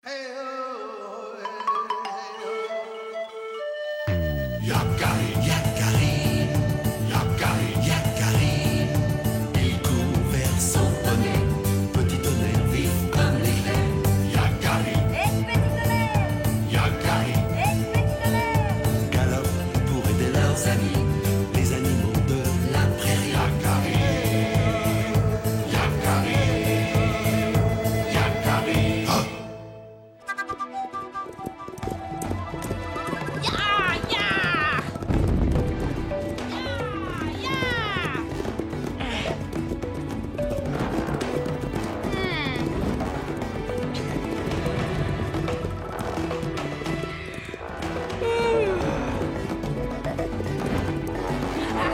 Yakari, Yakari, Yakari, Yakari. Il court vers son poney, petit tonnerre vif comme l'éclair. Yakari, Petit tonnerre, Yakari, petit tonnerre. galope pour aider leurs amis, les animaux de la prairie. Yakari, Yakari, Yakari.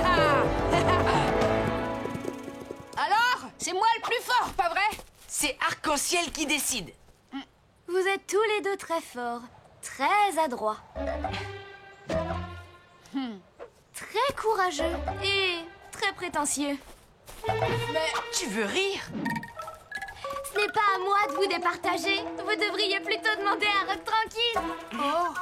Ah! Alors, c'est moi le plus fort, pas vrai? C'est Arc-en-Ciel qui décide. Vous êtes tous les deux très forts, très adroits. Très courageux et très prétentieux. Mais tu veux rire? Ce n'est pas à moi de vous départager. Vous devriez plutôt demander à Rock tranquille. Oh.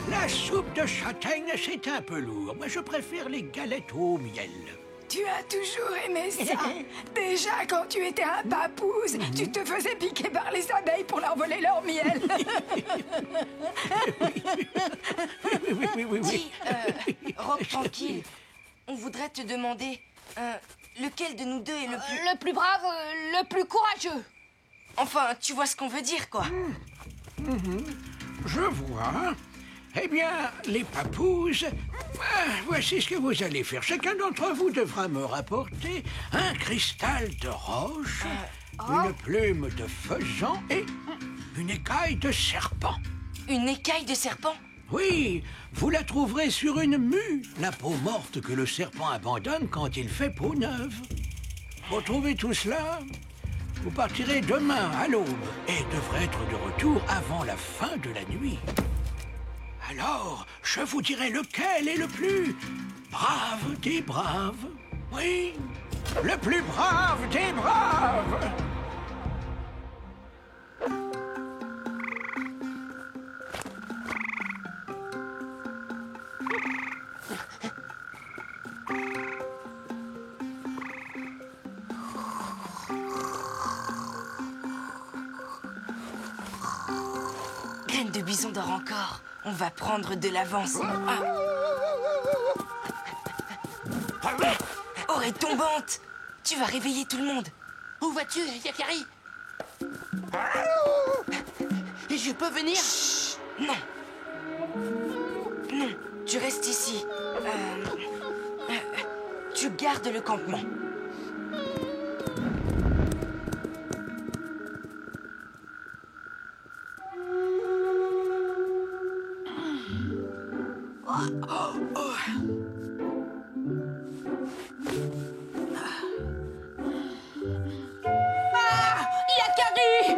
La soupe de châtaigne, c'est un peu lourd. Moi, je préfère les galettes au miel. Tu as toujours aimé ça. Déjà, quand tu étais un papouze, tu te faisais piquer par les abeilles pour leur voler leur miel. Oui. Dis, Rock tranquille, on voudrait te demander lequel de nous deux est le plus... Le plus brave, le plus courageux. Enfin, tu vois ce qu'on veut dire, quoi. Je vois. Eh bien, les papouses, voici ce que vous allez faire. Chacun d'entre vous devra me rapporter un cristal de roche, une plume de faisan et une écaille de serpent. Une écaille de serpent? Oui, vous la trouverez sur une mue, la peau morte que le serpent abandonne quand il fait peau neuve. Pour trouver tout cela, vous partirez demain à l'aube et devrez être de retour avant la fin de la nuit. Alors, je vous dirai lequel est le plus brave des braves. Oui, le plus brave des braves. Graine de bison dort encore. On va prendre de l'avance. Oreille tombante! Tu vas réveiller tout le monde. Où vas-tu, Yakari? Je peux venir? Chut, non. Non, tu restes ici. Tu gardes le campement. Yakari!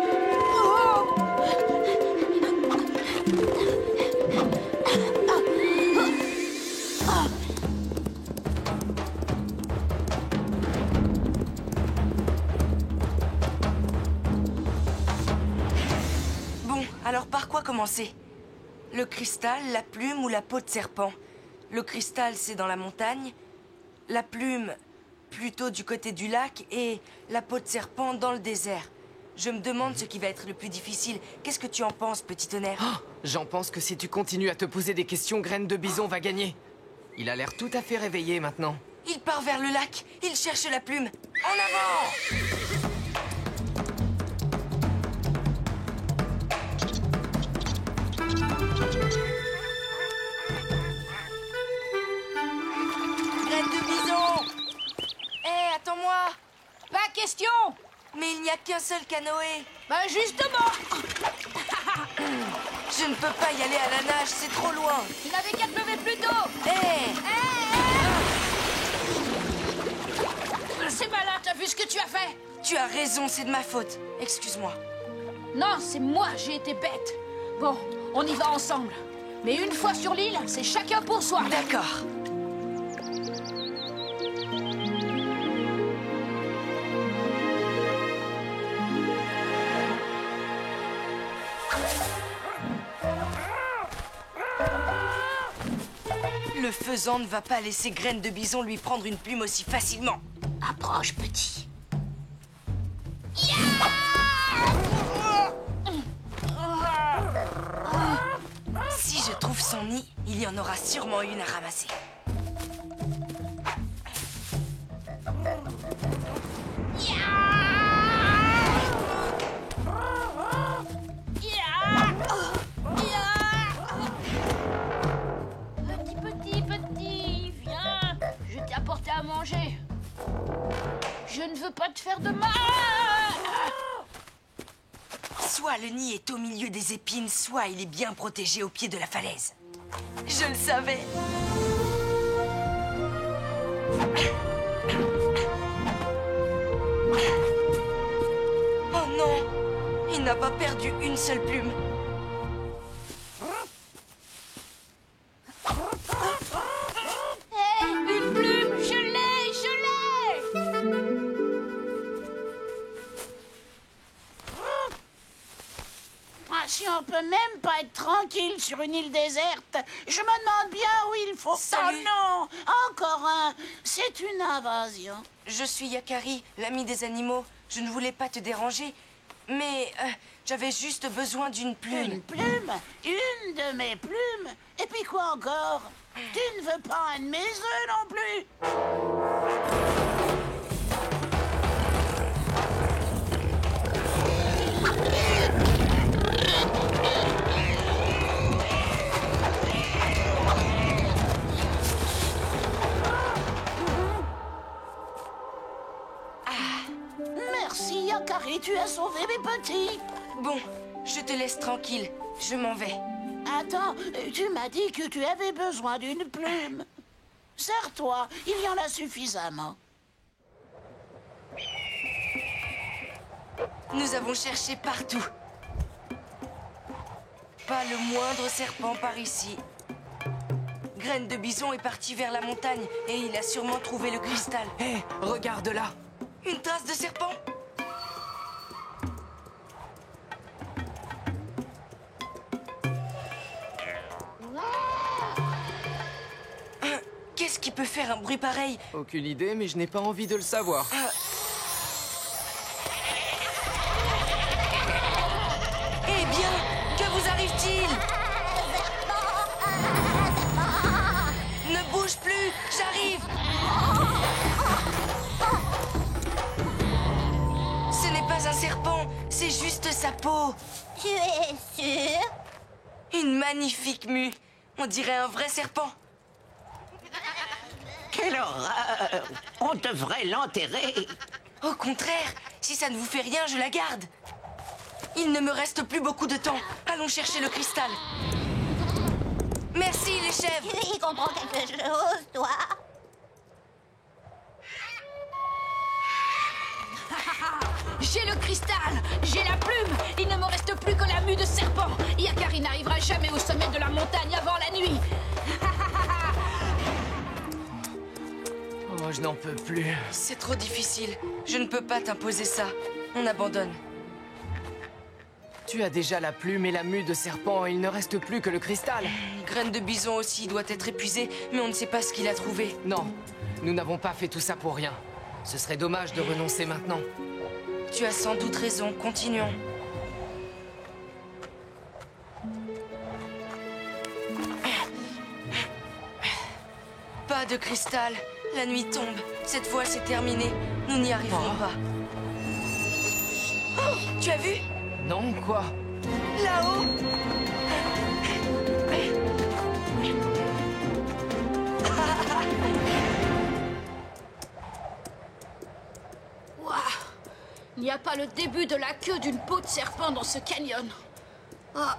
Bon, alors par quoi commencer? Le cristal, la plume ou la peau de serpent? Le cristal, c'est dans la montagne. La plume, plutôt du côté du lac. Et la peau de serpent dans le désert. Je me demande ce qui va être le plus difficile. Qu'est-ce que tu en penses, petit tonnerre? J'en pense que si tu continues à te poser des questions, Graine de Bison va gagner. Il a l'air tout à fait réveillé maintenant. Il part vers le lac. Il cherche la plume. En avant! Graine de bison! Hé, attends-moi! Pas question! Mais il n'y a qu'un seul canoë. Bah justement! Je ne peux pas y aller à la nage, c'est trop loin. Tu n'avais qu'à te lever plus tôt. Hé! C'est malin, t'as vu ce que tu as fait? Tu as raison, c'est de ma faute. Excuse-moi. Non, c'est moi, j'ai été bête. Bon, on y va ensemble. Mais une fois sur l'île, c'est chacun pour soi. D'accord. Le faisan ne va pas laisser Graine de Bison lui prendre une plume aussi facilement. Approche, petit. Si je trouve son nid, il y en aura sûrement une à ramasser. Petit, viens. Je t'ai apporté à manger. Je ne veux pas te faire de mal. Soit le nid est au milieu des épines, soit il est bien protégé au pied de la falaise. Je le savais. Oh non! Il n'a pas perdu une seule plume. Hé, une plume, je l'ai, je l'ai. Si on peut même pas être tranquille sur une île déserte, je me demande bien où il faut... Salut. Oh non, encore un. C'est une invasion. Je suis Yakari, l'ami des animaux. Je ne voulais pas te déranger, mais j'avais juste besoin d'une plume. Une plume? Une de mes plumes? Et puis quoi encore? Tu ne veux pas un de mes œufs non plus? Merci, Yakari, tu as sauvé mes petits. Bon, je te laisse tranquille. Je m'en vais. Attends, tu m'as dit que tu avais besoin d'une plume. Serre-toi, il y en a suffisamment. Nous avons cherché partout. Pas le moindre serpent par ici. Graine de Bison est parti vers la montagne et il a sûrement trouvé le cristal. Hé, regarde là. Une trace de serpent? Qu'est-ce qui peut faire un bruit pareil? Aucune idée, mais je n'ai pas envie de le savoir. Eh bien, que vous arrive-t-il? Ne bouge plus, j'arrive. Ce n'est pas un serpent, c'est juste sa peau. Tu es sûr? Une magnifique mue. On dirait un vrai serpent. Quelle horreur! On devrait l'enterrer. Au contraire, si ça ne vous fait rien, je la garde. Il ne me reste plus beaucoup de temps. Allons chercher le cristal. Merci, les chèvres. Tu y comprends quelque chose, toi? J'ai le cristal, j'ai la plume. Il ne me reste plus que la mue de serpent. Yakari n'arrivera jamais au sommet de la montagne avant la nuit. Oh, je n'en peux plus. C'est trop difficile. Je ne peux pas t'imposer ça. On abandonne. Tu as déjà la plume et la mue de serpent, il ne reste plus que le cristal. Graine de Bison aussi doit être épuisé, mais on ne sait pas ce qu'il a trouvé. Non, nous n'avons pas fait tout ça pour rien. Ce serait dommage de renoncer maintenant. Tu as sans doute raison. Continuons. Pas de cristal. La nuit tombe. Cette fois, c'est terminé. Nous n'y arriverons pas. Oh, tu as vu? Non, quoi? Là-haut? Waouh! Il n'y a pas le début de la queue d'une peau de serpent dans ce canyon. Ah.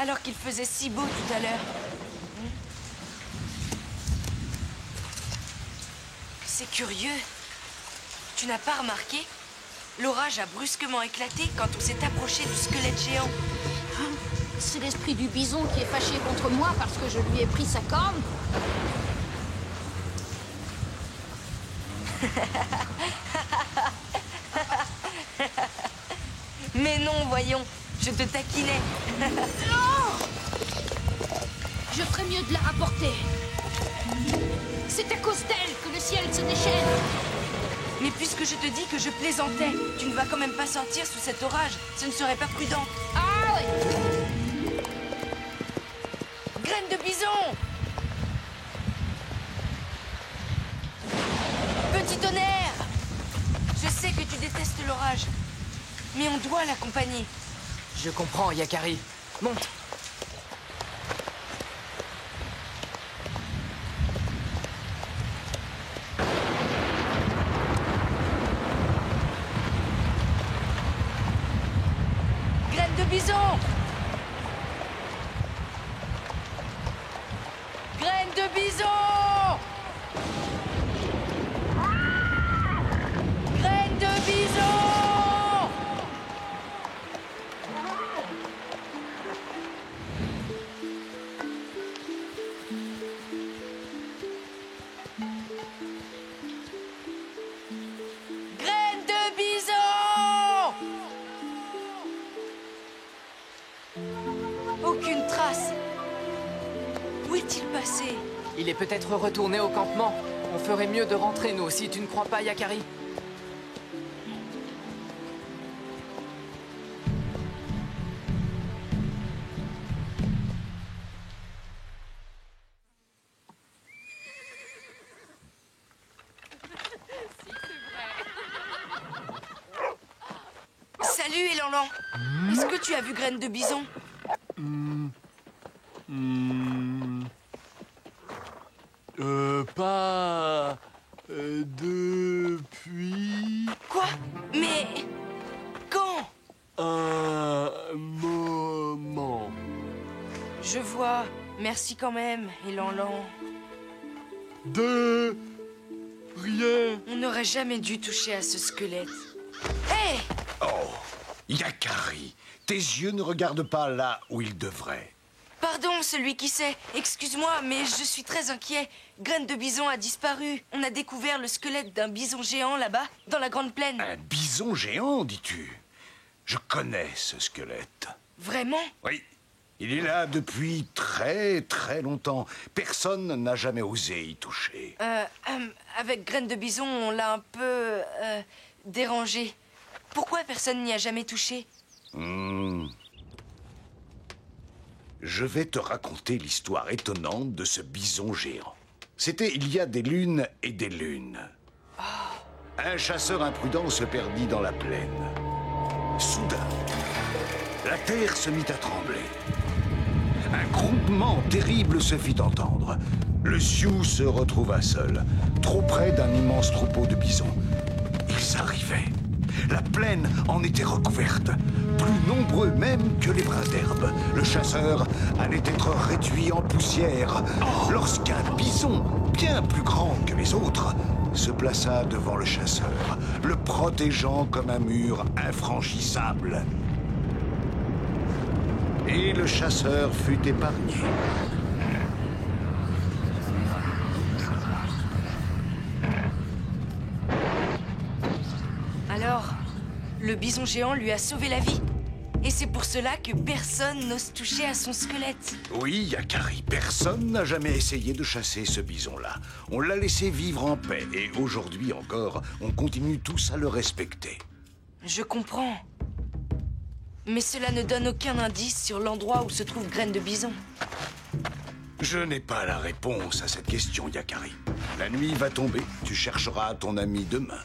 Alors qu'il faisait si beau tout à l'heure. C'est curieux. Tu n'as pas remarqué? L'orage a brusquement éclaté quand on s'est approché du squelette géant. C'est l'esprit du bison qui est fâché contre moi parce que je lui ai pris sa corne. Mais non, voyons, je te taquinais. Non! Je ferais mieux de la rapporter. C'est à cause d'elle que le ciel se déchaîne. Mais puisque je te dis que je plaisantais, tu ne vas quand même pas sortir sous cet orage. Ce ne serait pas prudent. Ah oui! Graine de bison! Petit tonnerre! Je sais que tu détestes l'orage, mais on doit l'accompagner. Je comprends, Yakari. Monte. Graine de bison! Graine de bison! Graine de bison! Graine de bison! Aucune trace. Où est-il passé? Il est peut-être retourné au campement. On ferait mieux de rentrer, nous, si tu ne crois pas, Yakari. Salut, Elanlan. Est-ce que tu as vu Graine de bison? Pas depuis Quoi? Mais... quand? un moment. Je vois. Merci quand même, Elanlan. De rien. On n'aurait jamais dû toucher à ce squelette. Hé! Oh, Yakari, tes yeux ne regardent pas là où ils devraient. Pardon, celui qui sait. Excuse-moi, mais je suis très inquiet. Graine de bison a disparu. On a découvert le squelette d'un bison géant là-bas, dans la grande plaine. Un bison géant, dis-tu? Je connais ce squelette. Vraiment? Oui, il est là depuis très très longtemps. Personne n'a jamais osé y toucher. Avec Graine de bison, on l'a un peu... dérangé. Pourquoi personne n'y a jamais touché? Je vais te raconter l'histoire étonnante de ce bison géant. C'était il y a des lunes et des lunes. Un chasseur imprudent se perdit dans la plaine. Soudain, la terre se mit à trembler. Un grondement terrible se fit entendre. Le Sioux se retrouva seul, trop près d'un immense troupeau de bisons. Ils arrivaient. La plaine en était recouverte, plus nombreux même que les brins d'herbe. Le chasseur allait être réduit en poussière lorsqu'un bison, bien plus grand que les autres, se plaça devant le chasseur, le protégeant comme un mur infranchissable. Et le chasseur fut épargné. Alors, le bison géant lui a sauvé la vie. Et c'est pour cela que personne n'ose toucher à son squelette. Oui, Yakari, personne n'a jamais essayé de chasser ce bison-là. On l'a laissé vivre en paix, et aujourd'hui encore, on continue tous à le respecter. Je comprends. Mais cela ne donne aucun indice sur l'endroit où se trouve Graine de bison. Je n'ai pas la réponse à cette question, Yakari. La nuit va tomber, tu chercheras ton ami demain.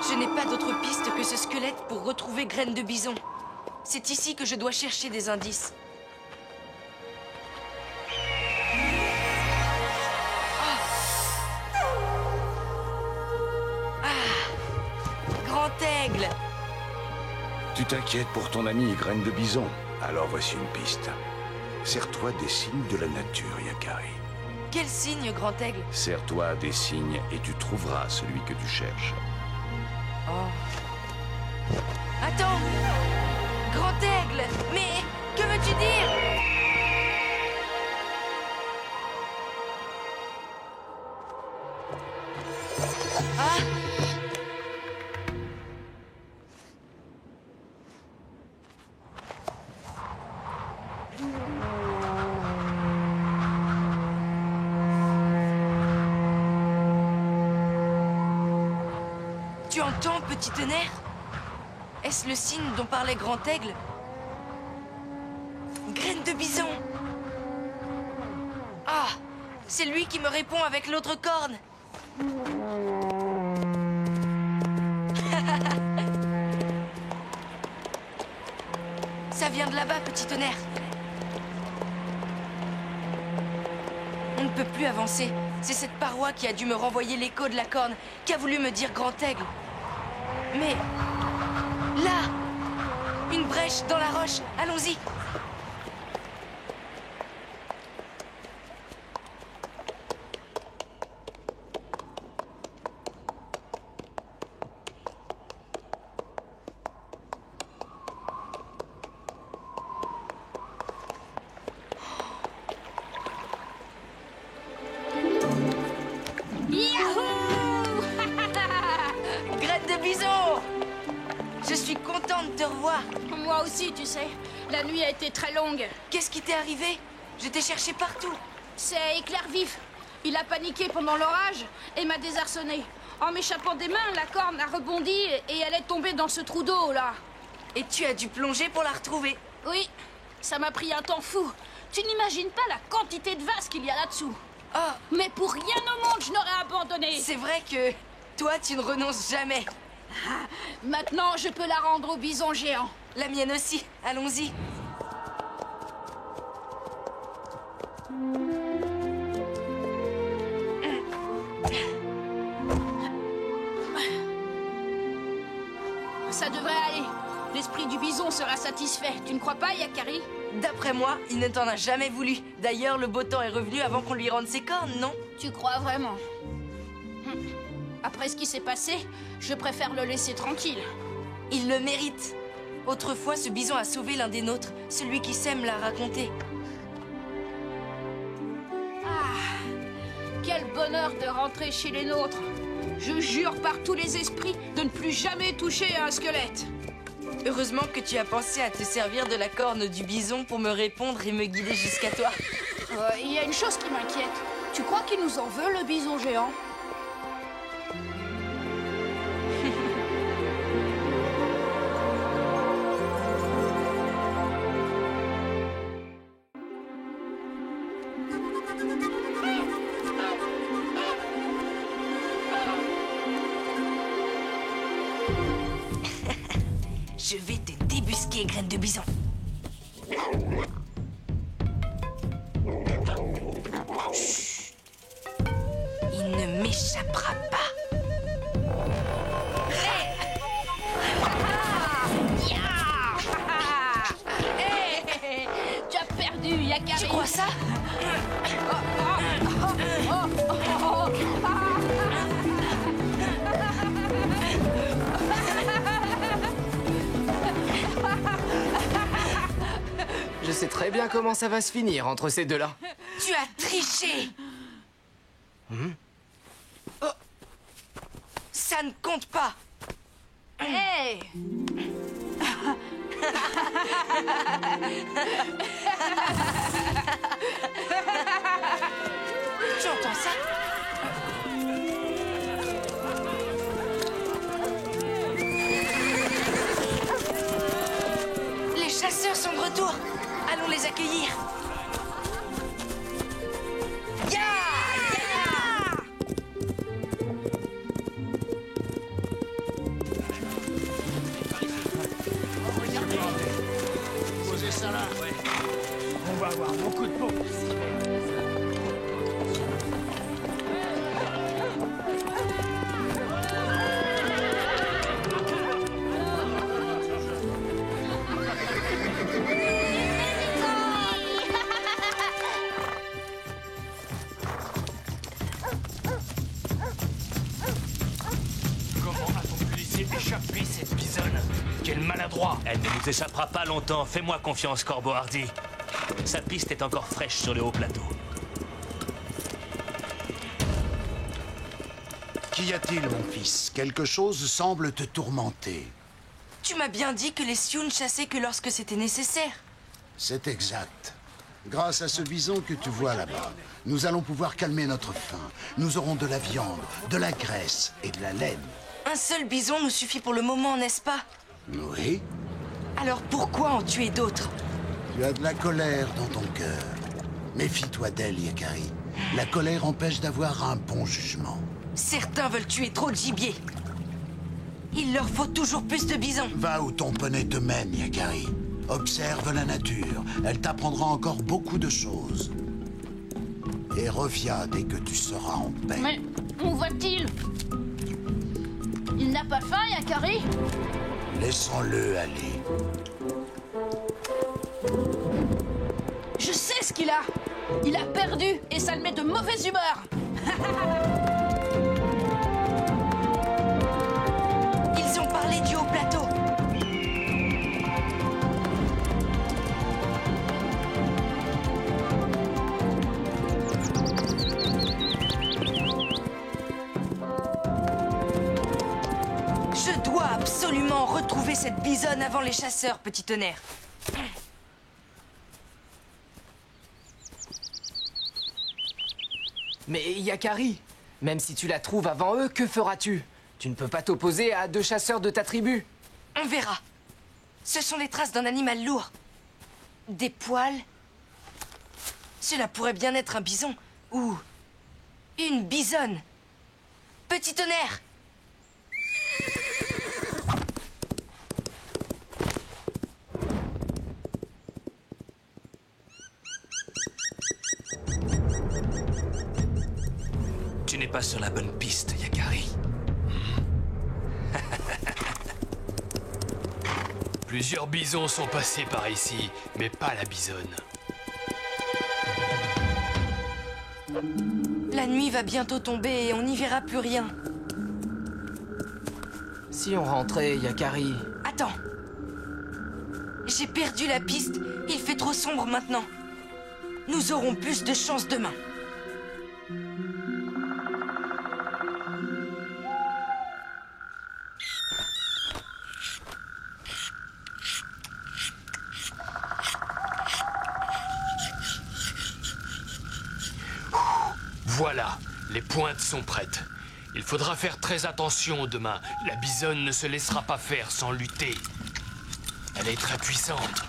Je n'ai pas d'autre piste que ce squelette pour retrouver Graine de bison. C'est ici que je dois chercher des indices. Tu t'inquiètes pour ton ami Graine de Bison. Alors voici une piste. Sers-toi des signes de la nature, Yakari. Quel signe, Grand Aigle? Sers-toi des signes et tu trouveras celui que tu cherches. Oh. Attends! Grand Aigle! Mais que veux-tu dire? Ah! Tu entends, petit tonnerre? Est-ce le signe dont parlait Grand Aigle? Graine de Bison! Ah! C'est lui qui me répond avec l'autre corne! Ça vient de là-bas, petit tonnerre. On ne peut plus avancer. C'est cette paroi qui a dû me renvoyer l'écho de la corne, qui a voulu me dire Grand Aigle. Mais... là! Une brèche dans la roche. Allons-y. Je suis contente de te revoir. Moi aussi, tu sais. La nuit a été très longue. Qu'est-ce qui t'est arrivé? Je t'ai cherché partout. C'est Éclair Vif. Il a paniqué pendant l'orage et m'a désarçonné. En m'échappant des mains, la corne a rebondi et elle est tombée dans ce trou d'eau, là. Et tu as dû plonger pour la retrouver? Oui, ça m'a pris un temps fou. Tu n'imagines pas la quantité de vases qu'il y a là-dessous. Oh. Mais pour rien au monde, je n'aurais abandonné. C'est vrai que toi, tu ne renonces jamais. Ah, maintenant, je peux la rendre au bison géant. La mienne aussi. Allons-y. Ça devrait aller. L'esprit du bison sera satisfait. Tu ne crois pas, Yakari? D'après moi, il ne t'en a jamais voulu. D'ailleurs, le beau temps est revenu avant qu'on lui rende ses cornes, non? Tu crois vraiment? Après ce qui s'est passé, je préfère le laisser tranquille. Il le mérite. Autrefois, ce bison a sauvé l'un des nôtres. Celui qui sait me l'a raconté. Ah, quel bonheur de rentrer chez les nôtres. Je jure par tous les esprits de ne plus jamais toucher à un squelette. Heureusement que tu as pensé à te servir de la corne du bison pour me répondre et me guider jusqu'à toi. Il y a une chose qui m'inquiète. Tu crois qu'il nous en veut, le bison géant? Je vais te débusquer, Graine de Bison. Chut. Il ne m'échappera pas. Tu as perdu, Yakari. Tu crois ça? Je sais très bien comment ça va se finir entre ces deux-là. Tu as triché. Oh. Ça ne compte pas. Hey! Tu entends ça? Les chasseurs sont de retour. Allons les accueillir. Ya! Ya! Posez ça là. Ouais. On va avoir beaucoup de peau. échapper, cette bisonne. Quel maladroit. Elle ne nous échappera pas longtemps. Fais-moi confiance, Corbeau Hardy. Sa piste est encore fraîche sur le haut plateau. Qu'y a-t-il, mon fils? Quelque chose semble te tourmenter. Tu m'as bien dit que les Sioux chassaient que lorsque c'était nécessaire. C'est exact. Grâce à ce bison que tu vois là-bas, nous allons pouvoir calmer notre faim. Nous aurons de la viande, de la graisse et de la laine. Un seul bison nous suffit pour le moment, n'est-ce pas? Oui. Alors pourquoi en tuer d'autres? Tu as de la colère dans ton cœur. Méfie-toi d'elle, Yakari. La colère empêche d'avoir un bon jugement. Certains veulent tuer trop de gibier. Il leur faut toujours plus de bisons. Va où ton poney te mène, Yakari. Observe la nature. Elle t'apprendra encore beaucoup de choses. Et reviens dès que tu seras en paix. Mais où va-t-il? Il n'a pas faim, Yakari? Laissons-le aller. Je sais ce qu'il a. Il a perdu et ça le met de mauvaise humeur. Ils ont parlé du haut plateau. Je dois absolument retrouver cette bisonne avant les chasseurs, petit tonnerre. Mais Yakari, même si tu la trouves avant eux, que feras-tu? Tu ne peux pas t'opposer à 2 chasseurs de ta tribu. On verra. Ce sont les traces d'un animal lourd. Des poils. Cela pourrait bien être un bison ou une bisonne. Petit tonnerre. Tu n'es pas sur la bonne piste, Yakari. Plusieurs bisons sont passés par ici, mais pas la bisonne. La nuit va bientôt tomber et on n'y verra plus rien. Si on rentrait, Yakari... Attends. J'ai perdu la piste. Il fait trop sombre maintenant. Nous aurons plus de chance demain. Voilà, les pointes sont prêtes. Il faudra faire très attention demain. La bisonne ne se laissera pas faire sans lutter. Elle est très puissante.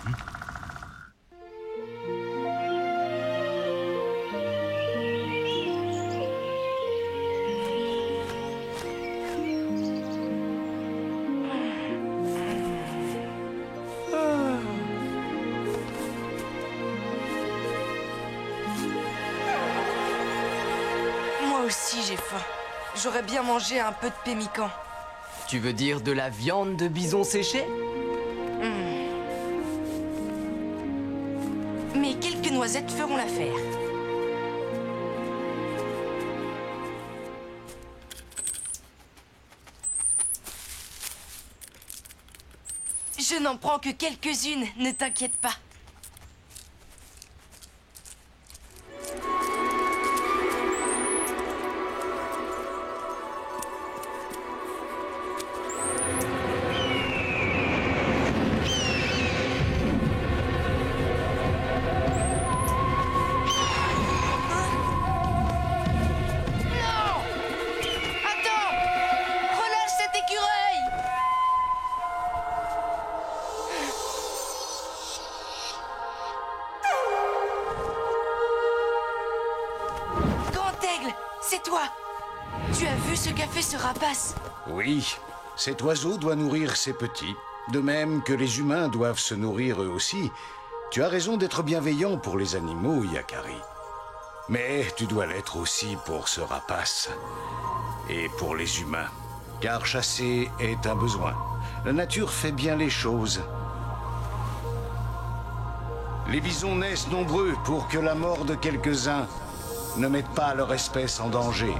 Moi aussi j'ai faim. J'aurais bien mangé un peu de pémican. Tu veux dire de la viande de bison séchée? Mais quelques noisettes feront l'affaire. Je n'en prends que quelques-unes, ne t'inquiète pas. C'est toi! Tu as vu ce qu'a fait ce rapace? Oui, cet oiseau doit nourrir ses petits, de même que les humains doivent se nourrir eux aussi. Tu as raison d'être bienveillant pour les animaux, Yakari. Mais tu dois l'être aussi pour ce rapace. Et pour les humains. Car chasser est un besoin. La nature fait bien les choses. Les bisons naissent nombreux pour que la mort de quelques-uns ne mette pas leur espèce en danger.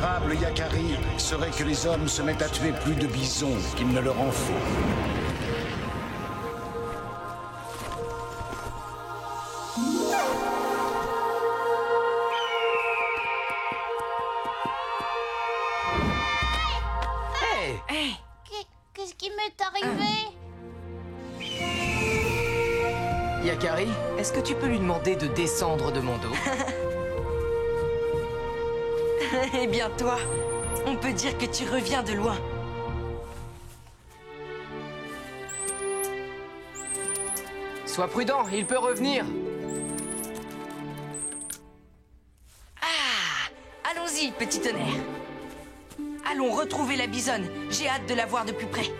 l'irréparable Yakari serait que les hommes se mettent à tuer plus de bisons qu'il ne leur en faut. Qu'est-ce qui m'est arrivé? Yakari, est-ce que tu peux lui demander de descendre de mon dos? Eh bien toi, on peut dire que tu reviens de loin. Sois prudent, il peut revenir. Ah, allons-y, petit tonnerre. Allons retrouver la bisonne. J'ai hâte de la voir de plus près.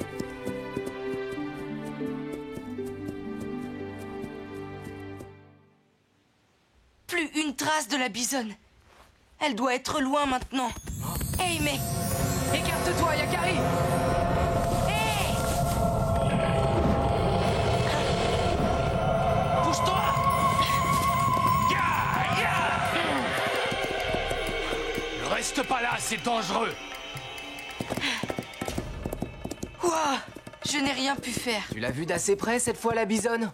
Plus une trace de la bisonne. Elle doit être loin maintenant. Hey, mais... Écarte-toi, Yakari! Hey! Pousse-toi! Ne reste pas là, c'est dangereux! Ouah, je n'ai rien pu faire. Tu l'as vu d'assez près cette fois, la bisonne?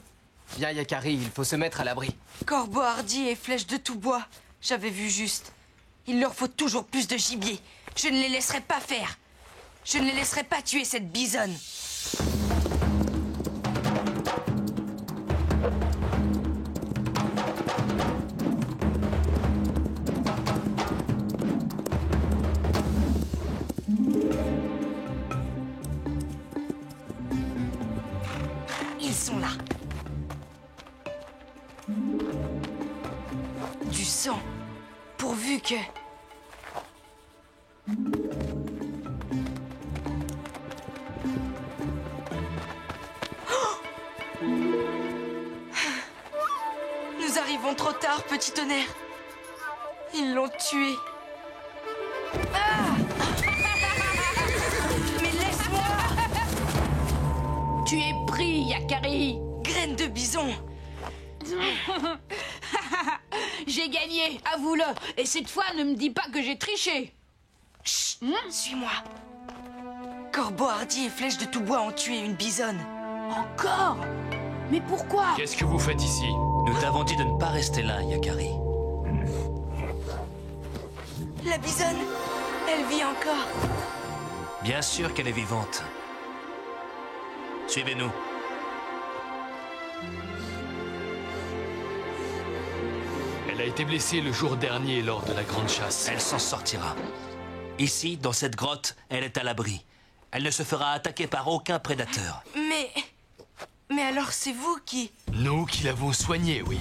Viens, Yakari, il faut se mettre à l'abri. Corbeau hardi et flèches de tout bois. J'avais vu juste. Il leur faut toujours plus de gibier. Je ne les laisserai pas faire. Je ne les laisserai pas tuer cette bisonne. Ils sont là. Du sang. Pourvu que... Nous arrivons trop tard, petit tonnerre. Ils l'ont tué. Ah! Mais laisse-moi! Tu es pris, Yakari. Graine de bison. J'ai gagné, avoue-le. Et cette fois, ne me dis pas que j'ai triché. Chut, suis-moi. Corbeau hardi et flèches de tout bois ont tué une bisonne. Encore? Mais pourquoi? Qu'est-ce que vous faites ici? Nous t'avons dit de ne pas rester là, Yakari. La bisonne, elle vit encore. Bien sûr qu'elle est vivante. Suivez-nous. Elle a été blessée le jour dernier lors de la grande chasse. Elle s'en sortira. Ici, dans cette grotte, elle est à l'abri. Elle ne se fera attaquer par aucun prédateur. Mais alors c'est vous qui... Nous qui l'avons soignée, oui.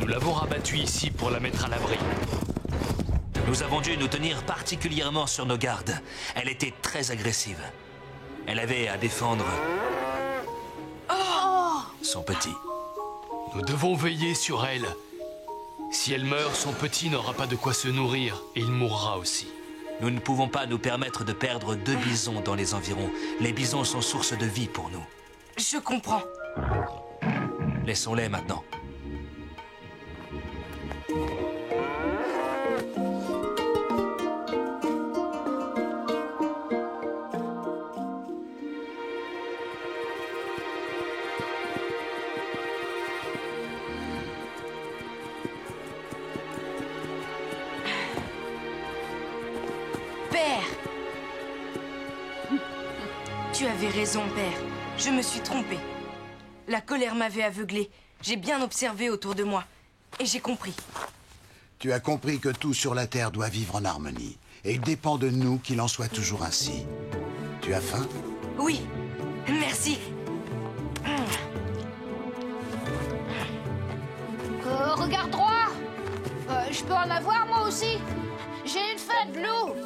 Nous l'avons rabattue ici pour la mettre à l'abri. Nous avons dû nous tenir particulièrement sur nos gardes. Elle était très agressive. Elle avait à défendre... son petit. Nous devons veiller sur elle. Si elle meurt, son petit n'aura pas de quoi se nourrir et il mourra aussi. Nous ne pouvons pas nous permettre de perdre 2 bisons dans les environs. Les bisons sont source de vie pour nous. Je comprends. Laissons-les maintenant. Père! Tu avais raison, Père. Je me suis trompée. La colère m'avait aveuglée. J'ai bien observé autour de moi. Et j'ai compris. Tu as compris que tout sur la Terre doit vivre en harmonie. Et il dépend de nous qu'il en soit toujours ainsi. Tu as faim? Oui. Merci. Regarde droit. Je peux en avoir, moi aussi. J'ai une faim de l'eau.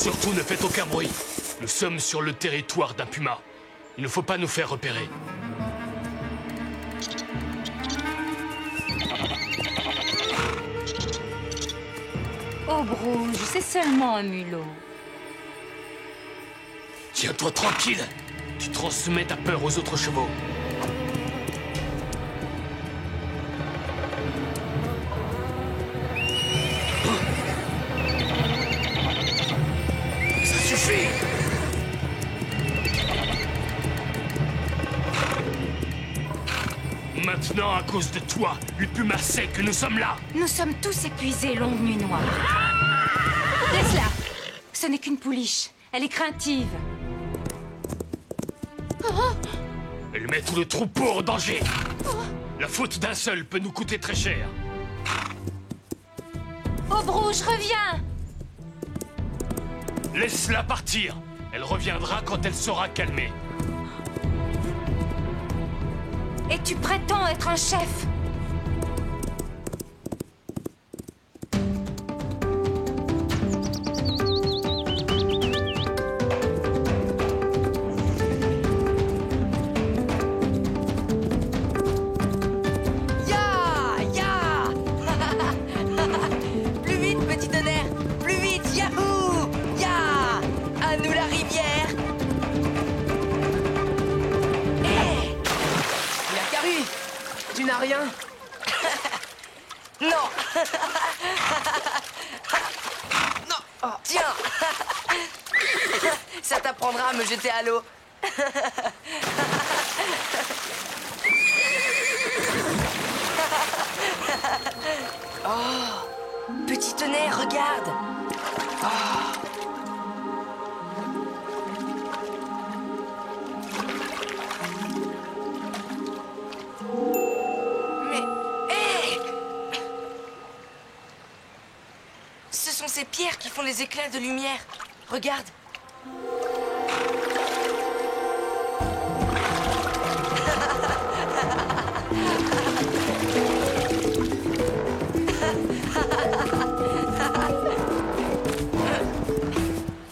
Surtout ne faites aucun bruit. Nous sommes sur le territoire d'un puma. Il ne faut pas nous faire repérer. Obrouge, c'est seulement un mulot. Tiens-toi tranquille. Tu transmets ta peur aux autres chevaux. Ça suffit. Maintenant, à cause de toi, le puma sait que nous sommes là. Nous sommes tous épuisés, longue nuit noire. Laisse-la. Ce n'est qu'une pouliche. Elle est craintive. Elle met tout le troupeau en danger. La faute d'un seul peut nous coûter très cher. Obrouge, reviens! Laisse-la partir. Elle reviendra quand elle sera calmée. Et tu prétends être un chef? Plus vite, petit tonnerre! Plus vite, yahoo! Ya! À nous la rivière! Hé! Yakari, tu n'as rien? Non! Non! Tiens! Ça t'apprendra à me jeter à l'eau. Oh! Petit tonnerre, regarde! Oh. Mais... hé! Ce sont ces pierres qui font les éclats de lumière. Regarde!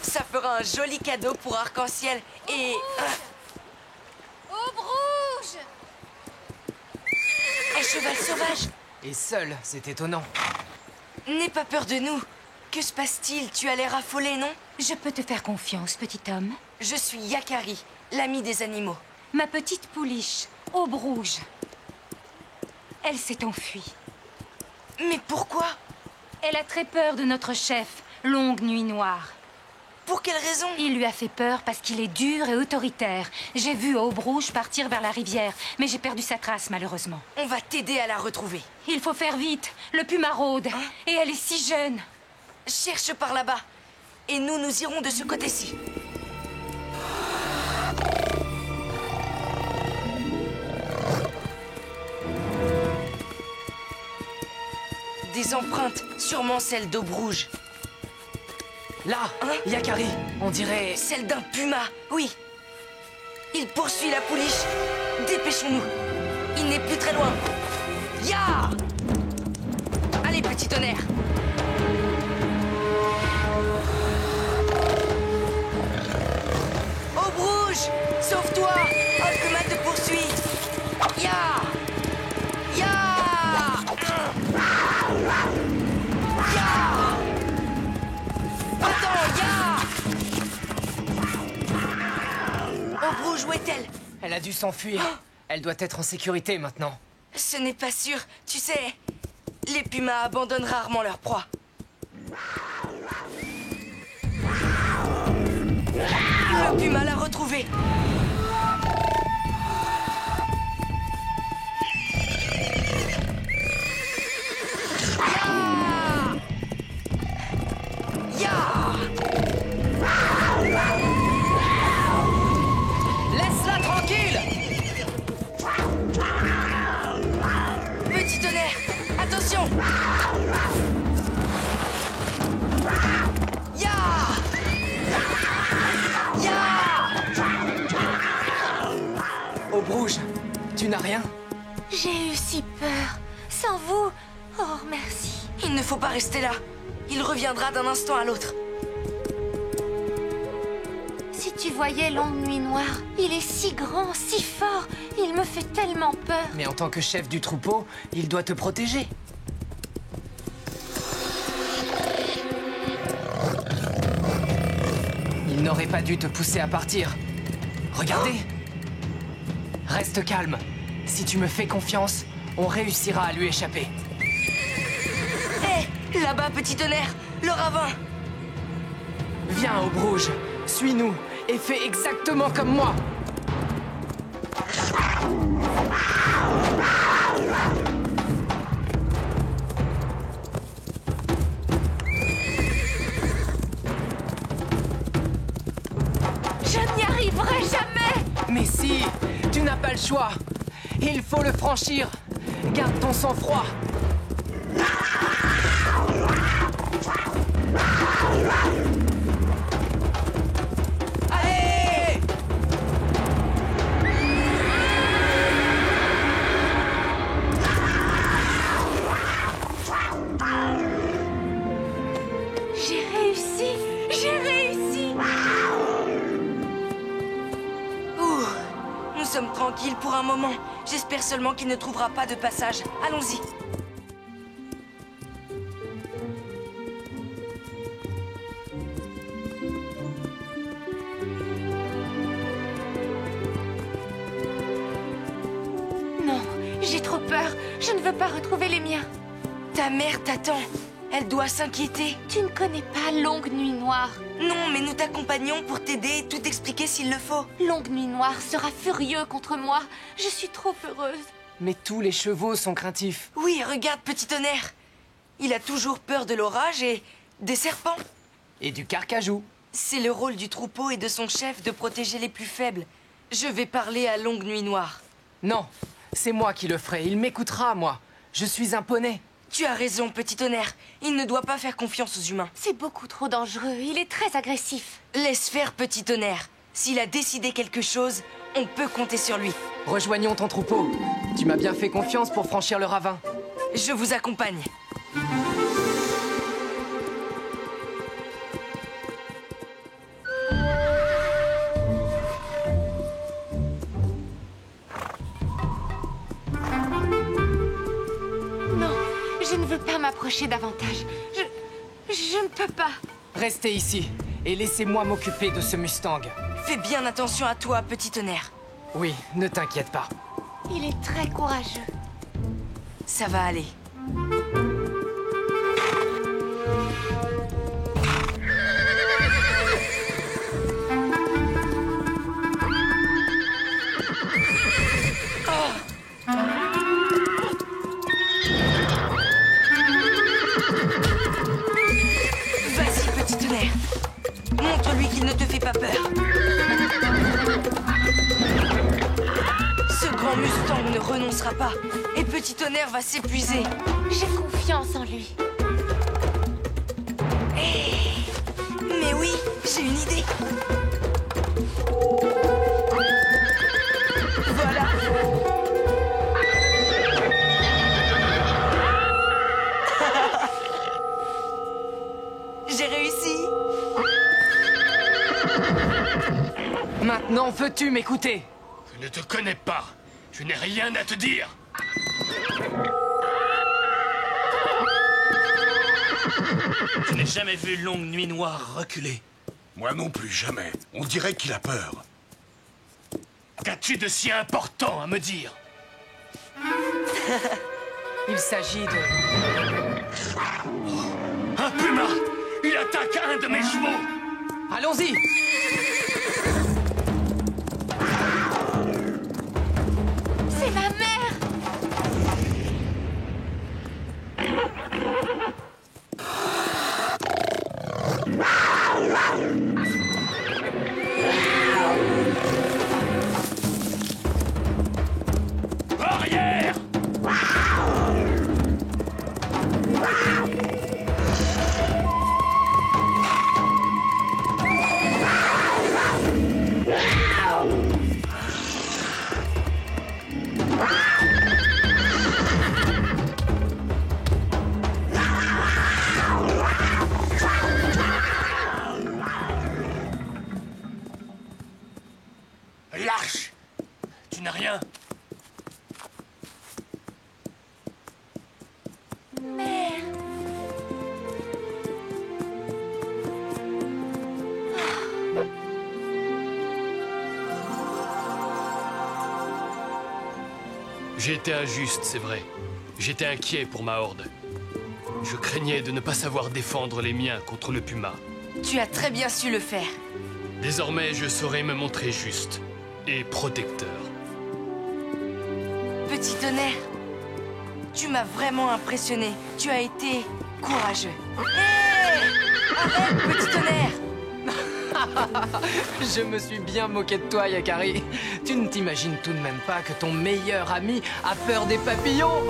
Ça fera un joli cadeau pour Arc-en-Ciel et... Obrouge! Un cheval sauvage! Et seul, c'est étonnant. N'aie pas peur de nous. Que se passe-t-il? Tu as l'air affolé, non? Je peux te faire confiance, petit homme. Je suis Yakari, l'ami des animaux. Ma petite pouliche, Obrouge. Elle s'est enfuie. Mais pourquoi? Elle a très peur de notre chef, Longue Nuit Noire. Pour quelle raison? Il lui a fait peur parce qu'il est dur et autoritaire. J'ai vu Obrouge partir vers la rivière, mais j'ai perdu sa trace, malheureusement. On va t'aider à la retrouver. Il faut faire vite. Le puma rôde. Et elle est si jeune. Cherche par là-bas. Et nous irons de ce côté-ci. Des empreintes, sûrement celles d'Obrouge. Là, Yakari, on dirait... Celle d'un puma, oui. Il poursuit la pouliche. Dépêchons-nous. Il n'est plus très loin. Ya! Allez, petit tonnerre. Obrouge, sauve-toi. Un puma te poursuit. Ya! Ya! Ya! Attends, ya! Obrouge, où est-elle? Elle a dû s'enfuir. Elle doit être en sécurité maintenant. Ce n'est pas sûr. Tu sais, les pumas abandonnent rarement leur proie. Le puma l'a retrouvée. Laisse-la tranquille! Petit tonnerre, attention! Ya! Ya! Obrouge, tu n'as rien? J'ai eu si peur. Sans vous... Oh, merci. Il ne faut pas rester là. Il reviendra d'un instant à l'autre. Si tu voyais Longue Nuit Noire, il est si grand, si fort, il me fait tellement peur. Mais en tant que chef du troupeau, il doit te protéger. Il n'aurait pas dû te pousser à partir. Regardez. Reste calme. Si tu me fais confiance, on réussira à lui échapper. Hé, là-bas, petit tonnerre, le ravin. Viens, Aube Rouge, suis-nous et fais exactement comme moi. Je n'y arriverai jamais! Mais si, tu n'as pas le choix. Il faut le franchir. Garde ton sang-froid. Allez! J'ai réussi! J'ai réussi! Ouh, nous sommes tranquilles pour un moment. J'espère seulement qu'il ne trouvera pas de passage. Allons-y. Non, j'ai trop peur. Je ne veux pas retrouver les miens. Ta mère t'attend. Elle doit s'inquiéter. Tu ne connais pas Longue Nuit Noire. Non, mais nous t'accompagnons pour t'aider et tout expliquer s'il le faut. Longue Nuit Noire sera furieux contre moi. Je suis trop heureuse. Mais tous les chevaux sont craintifs. Oui, regarde, petit tonnerre. Il a toujours peur de l'orage et des serpents. Et du carcajou. C'est le rôle du troupeau et de son chef de protéger les plus faibles. Je vais parler à Longue Nuit Noire. Non, c'est moi qui le ferai. Il m'écoutera, moi. Je suis un poney. Tu as raison, petit tonnerre. Il ne doit pas faire confiance aux humains. C'est beaucoup trop dangereux. Il est très agressif. Laisse faire, petit tonnerre. S'il a décidé quelque chose, on peut compter sur lui. Rejoignons ton troupeau. Tu m'as bien fait confiance pour franchir le ravin. Je vous accompagne. Non, je ne veux pas m'approcher davantage. Je ne peux pas. Restez ici et laissez-moi m'occuper de ce Mustang. Fais bien attention à toi, petit tonnerre. Oui, ne t'inquiète pas. Il est très courageux. Ça va aller. Vas-y, petit tonnerre. Montre-lui qu'il ne te fait pas peur. Ce grand Mustang ne renoncera pas. Et petit tonnerre va s'épuiser. J'ai confiance en lui. Mais oui, j'ai une idée. Voilà. J'ai réussi. Maintenant, veux-tu m'écouter? Je ne te connais pas. Je n'ai rien à te dire. Je n'ai jamais vu Longue Nuit Noire reculer. Moi non plus, jamais. On dirait qu'il a peur. Qu'as-tu de si important à me dire? Il s'agit de... Un puma! Il attaque un de mes chevaux! Allons-y! C'est ma mère! Arrière! J'ai été injuste, c'est vrai. J'étais inquiet pour ma horde. Je craignais de ne pas savoir défendre les miens contre le puma. Tu as très bien su le faire. Désormais, je saurai me montrer juste et protecteur. Petit tonnerre, tu m'as vraiment impressionné. Tu as été courageux. Hé! Arrête, petit tonnerre! Je me suis bien moqué de toi, Yakari. Tu ne t'imagines tout de même pas que ton meilleur ami a peur des papillons.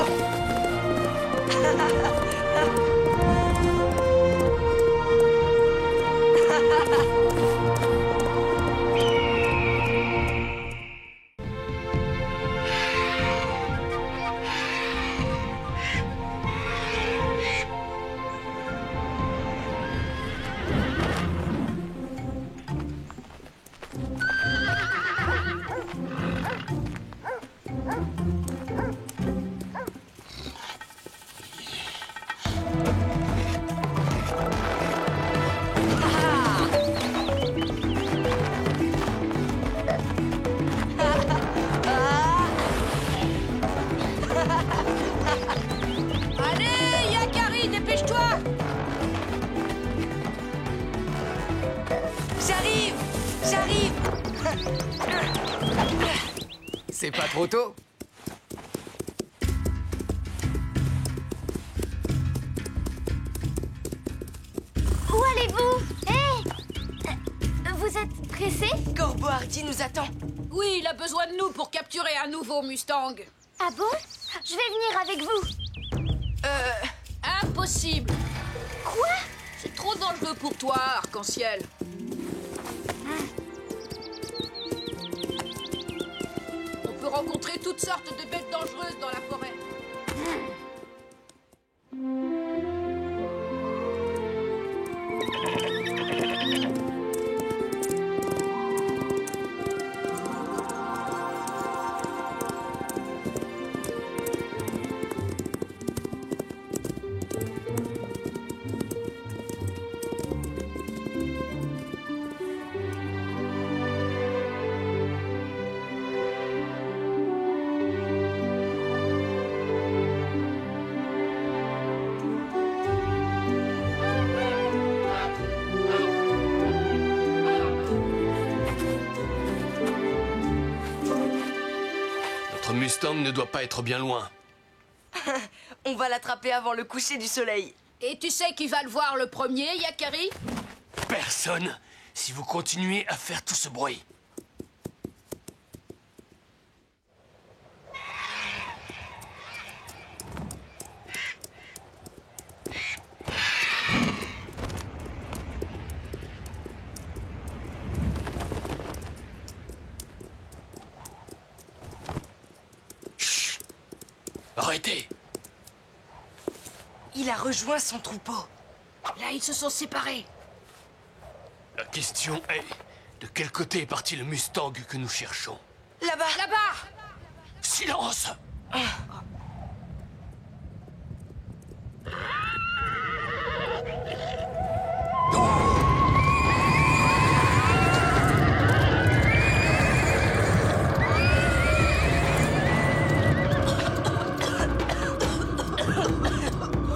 Allez, Yakari, dépêche-toi! J'arrive! J'arrive! C'est pas trop tôt? Où allez-vous? Hé! Vous êtes pressé? Corbeau Hardy nous attend. Oui, il a besoin de nous pour capturer un nouveau Mustang. Ah bon? Je vais venir avec vous. Impossible. Quoi? C'est trop dangereux pour toi, Arc-en-Ciel. On peut rencontrer toutes sortes de bêtes dangereuses dans la forêt. Notre Mustang ne doit pas être bien loin. On va l'attraper avant le coucher du soleil. Et tu sais qui va le voir le premier, Yakari? Personne, si vous continuez à faire tout ce bruit. Chut. Arrêtez! Il a rejoint son troupeau. Là, ils se sont séparés. La question est, de quel côté est parti le Mustang que nous cherchons? Là-bas! Là-bas! Silence!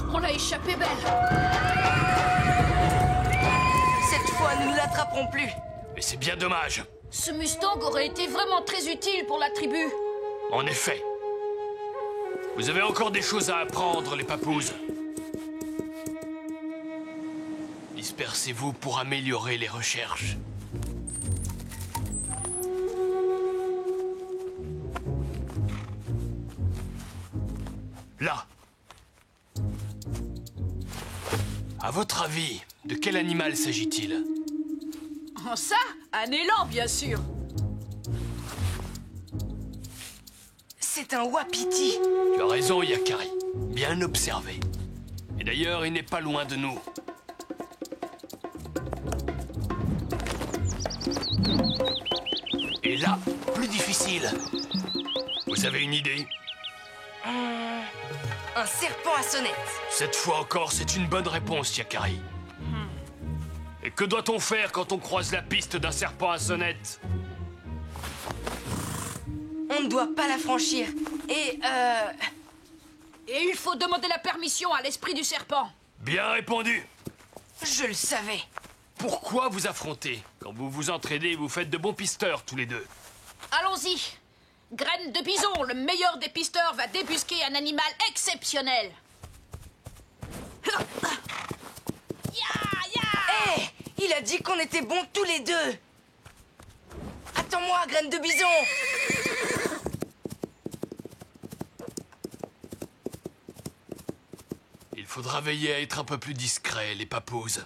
On l'a échappé belle. Cette fois, nous ne l'attraperons plus. Mais c'est bien dommage. Ce Mustang aurait été vraiment très utile pour la tribu. En effet. Vous avez encore des choses à apprendre, les papouses. Dispersez-vous pour améliorer les recherches. Là. À votre avis, de quel animal s'agit-il? Oh, ça, un élan, bien sûr. C'est un wapiti. Tu as raison, Yakari. Bien observé. Et d'ailleurs, il n'est pas loin de nous. Et là, plus difficile. Vous avez une idée? Un serpent à sonnette. Cette fois encore, c'est une bonne réponse, Yakari. Et que doit-on faire quand on croise la piste d'un serpent à sonnette? On On ne doit pas la franchir. Et il faut demander la permission à l'esprit du serpent. Bien répondu. Je le savais. Pourquoi vous affronter? Quand vous vous entraînez, vous faites de bons pisteurs, tous les deux. Allons-y. Graine de bison, le meilleur des pisteurs, va débusquer un animal exceptionnel. Hé, il a dit qu'on était bons tous les deux. Attends-moi, Graine de bison. Il faudra veiller à être un peu plus discret, les papouses.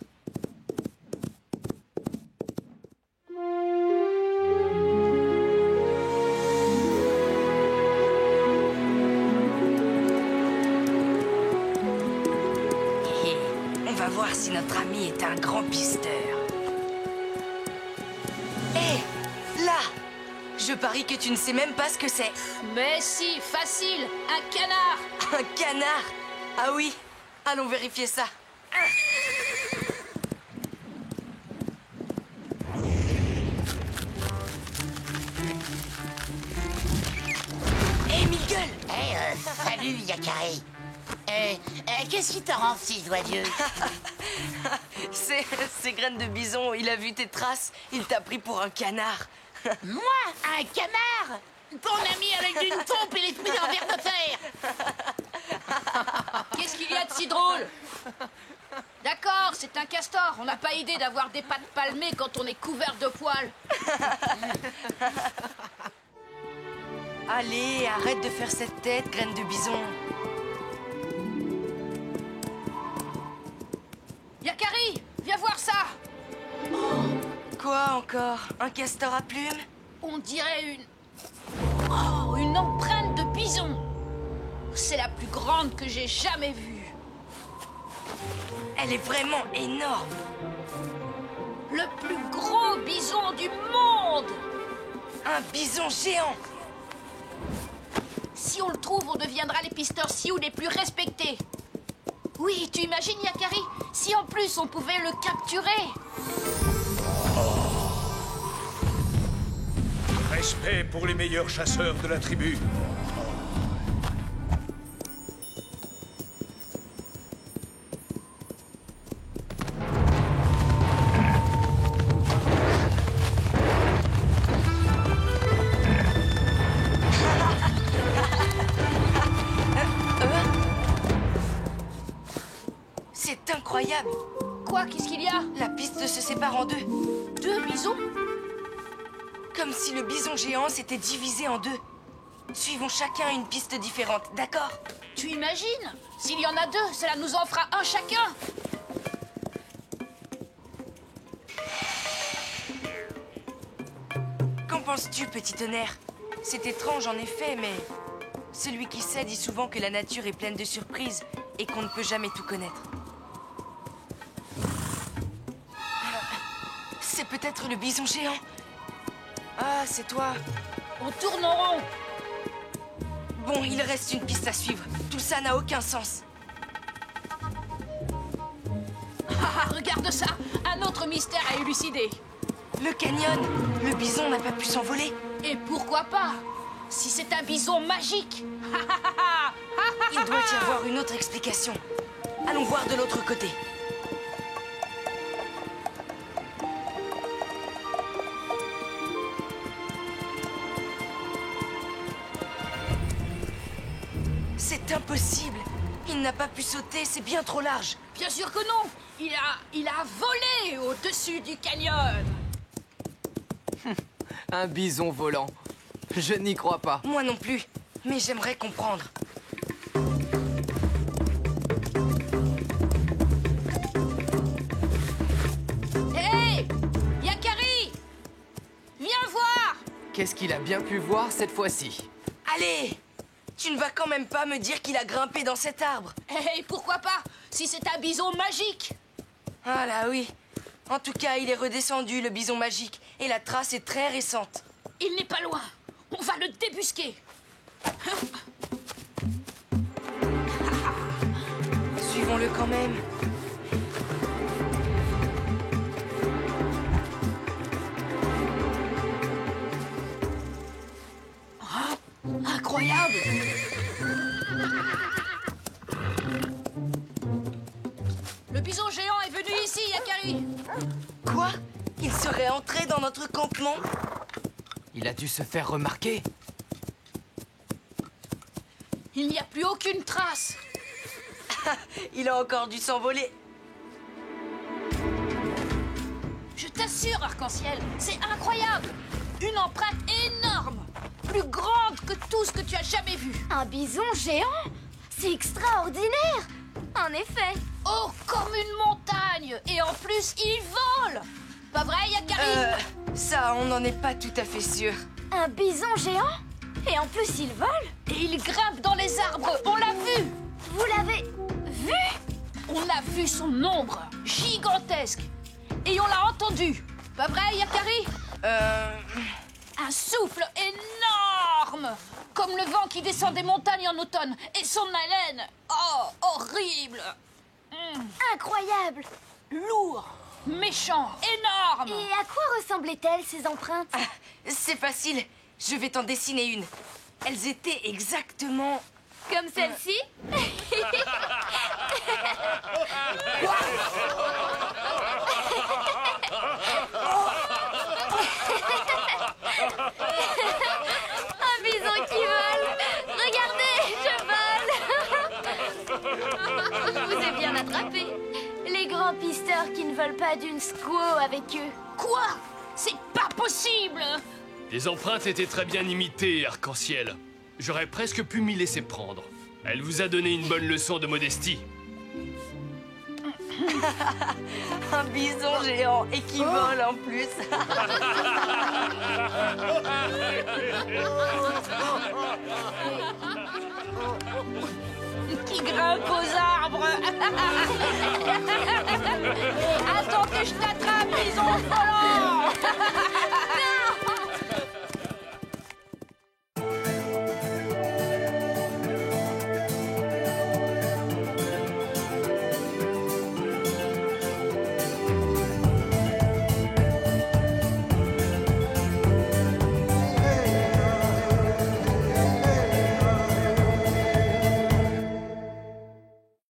On va voir si notre ami est un grand pisteur. Hé, là! Je parie que tu ne sais même pas ce que c'est. Mais si, facile, un canard. Un canard? Ah oui, allons vérifier ça. Hé, Miguel! Salut, Yakari. Qu'est-ce qui te rend si joyeux? C'est Graine de bison, il a vu tes traces, il t'a pris pour un canard. Moi, un canard? Ton ami avec une trompe et l'esprit d'un ver de fer. Qu'est-ce qu'il y a de si drôle? D'accord, c'est un castor. On n'a pas idée d'avoir des pattes palmées quand on est couvert de poils. Allez, arrête de faire cette tête, Graine de bison. Yakari, viens voir ça. Quoi encore? Un castor à plumes? On dirait une empreinte de bison. C'est la plus grande que j'ai jamais vue. Elle est vraiment énorme. Le plus gros bison du monde. Un bison géant. Si on le trouve, on deviendra les pisteurs Sioux les plus respectés. Oui, tu imagines, Yakari? Si en plus on pouvait le capturer. Respect pour les meilleurs chasseurs de la tribu. C'est incroyable. Quoi? Qu'est-ce qu'il y a? La piste se sépare en deux. Deux bisons? Comme si le bison géant s'était divisé en deux. Suivons chacun une piste différente, d'accord? Tu imagines? S'il y en a deux, cela nous en fera un chacun. Qu'en penses-tu, petit tonnerre? C'est étrange en effet, mais celui qui sait dit souvent que la nature est pleine de surprises et qu'on ne peut jamais tout connaître. C'est peut-être le bison géant. Ah, c'est toi. On tourne en rond. Bon, il reste une piste à suivre. Tout ça n'a aucun sens. Ah, regarde ça. Un autre mystère à élucider. Le canyon. Le bison n'a pas pu s'envoler. Et pourquoi pas? Si c'est un bison magique. Il doit y avoir une autre explication. Allons voir de l'autre côté. C'est impossible. Il n'a pas pu sauter, c'est bien trop large. Bien sûr que non. Il a volé au-dessus du canyon. Un bison volant. Je n'y crois pas. Moi non plus, mais j'aimerais comprendre. Hé, Yakari, viens voir. Qu'est-ce qu'il a bien pu voir cette fois-ci? Allez! Tu ne vas quand même pas me dire qu'il a grimpé dans cet arbre. Hé, pourquoi pas? Si c'est un bison magique. Ah là oui. En tout cas, il est redescendu, le bison magique. Et la trace est très récente. Il n'est pas loin. On va le débusquer. Suivons-le quand même. Le bison géant est venu ici, Yakari. Quoi? Il serait entré dans notre campement? Il a dû se faire remarquer. Il n'y a plus aucune trace. Il a encore dû s'envoler. Je t'assure, Arc-en-Ciel, c'est incroyable. Une empreinte énorme, plus grande que tout ce que tu as jamais vu. Un bison géant? C'est extraordinaire. En effet. Oh, comme une montagne. Et en plus, il vole. Pas vrai, Yakari? Ça, on n'en est pas tout à fait sûr. Un bison géant? Et en plus, il vole? Et il grimpe dans les arbres. On l'a vu. Vous l'avez vu? On a vu son ombre, gigantesque. Et on l'a entendu. Pas vrai, Yakari? Un souffle énorme, comme le vent qui descend des montagnes en automne. Et son haleine, oh, horrible. Incroyable. Lourd, méchant, énorme. Et à quoi ressemblaient-elles, ces empreintes? C'est facile, je vais t'en dessiner une. Elles étaient exactement... Comme celle-ci? Un bison qui vole! Regardez, je vole! Je vous ai bien attrapé. Les grands pisteurs qui ne volent pas d'une squaw avec eux. Quoi? C'est pas possible! Les empreintes étaient très bien imitées, Arc-en-Ciel. J'aurais presque pu m'y laisser prendre. Elle vous a donné une bonne leçon de modestie. Un bison géant et qui vole en plus. Qui grimpe aux arbres. Attends que je t'attrape, bison volant.